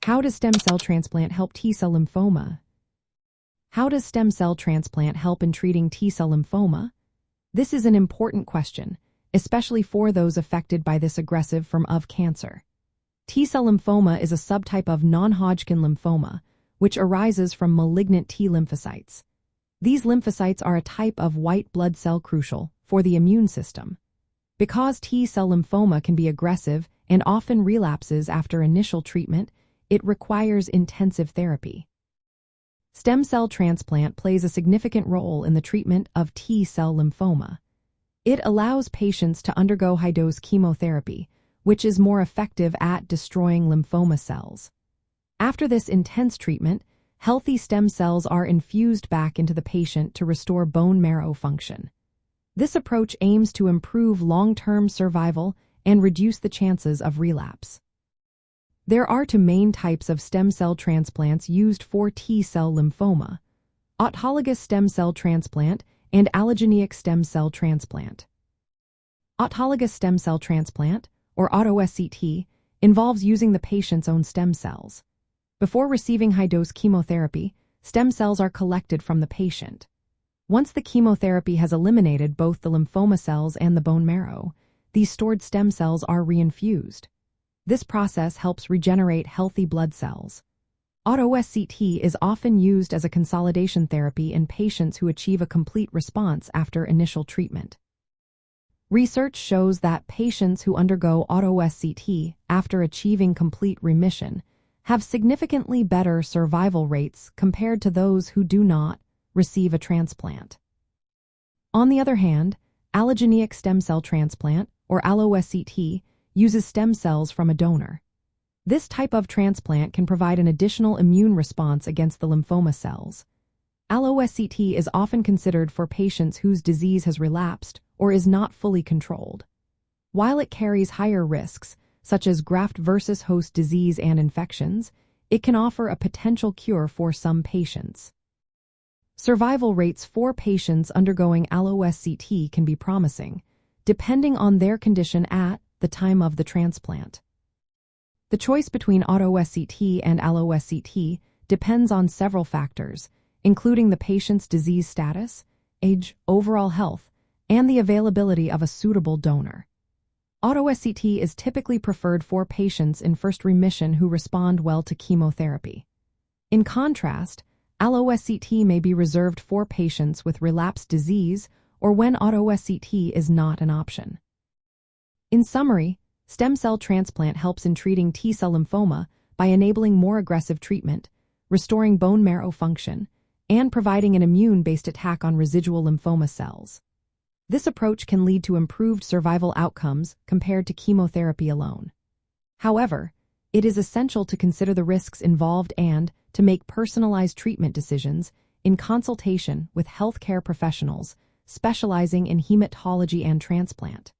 How does stem cell transplant help T-cell lymphoma? How does stem cell transplant help in treating T-cell lymphoma? This is an important question, especially for those affected by this aggressive form of cancer. T-cell lymphoma is a subtype of non-Hodgkin lymphoma, which arises from malignant T lymphocytes. These lymphocytes are a type of white blood cell crucial for the immune system. Because T-cell lymphoma can be aggressive and often relapses after initial treatment, it requires intensive therapy. Stem cell transplant plays a significant role in the treatment of T-cell lymphoma. It allows patients to undergo high-dose chemotherapy, which is more effective at destroying lymphoma cells. After this intense treatment, healthy stem cells are infused back into the patient to restore bone marrow function. This approach aims to improve long-term survival and reduce the chances of relapse. There are two main types of stem cell transplants used for T-cell lymphoma: autologous stem cell transplant and allogeneic stem cell transplant. Autologous stem cell transplant, or auto-SCT, involves using the patient's own stem cells. Before receiving high-dose chemotherapy, stem cells are collected from the patient. Once the chemotherapy has eliminated both the lymphoma cells and the bone marrow, these stored stem cells are reinfused. This process helps regenerate healthy blood cells. Auto-SCT is often used as a consolidation therapy in patients who achieve a complete response after initial treatment. Research shows that patients who undergo auto-SCT after achieving complete remission have significantly better survival rates compared to those who do not receive a transplant. On the other hand, allogeneic stem cell transplant, or Allo-SCT, uses stem cells from a donor. This type of transplant can provide an additional immune response against the lymphoma cells. Allo-SCT is often considered for patients whose disease has relapsed or is not fully controlled. While it carries higher risks, such as graft-versus-host disease and infections, it can offer a potential cure for some patients. Survival rates for patients undergoing Allo-SCT can be promising, depending on their condition at the time of the transplant. The choice between auto-SCT and Allo-SCT depends on several factors, including the patient's disease status, age, overall health, and the availability of a suitable donor. Auto-SCT is typically preferred for patients in first remission who respond well to chemotherapy. In contrast, Allo-SCT may be reserved for patients with relapsed disease or when auto-SCT is not an option. In summary, stem cell transplant helps in treating T-cell lymphoma by enabling more aggressive treatment, restoring bone marrow function, and providing an immune-based attack on residual lymphoma cells. This approach can lead to improved survival outcomes compared to chemotherapy alone. However, it is essential to consider the risks involved and to make personalized treatment decisions in consultation with healthcare professionals specializing in hematology and transplant.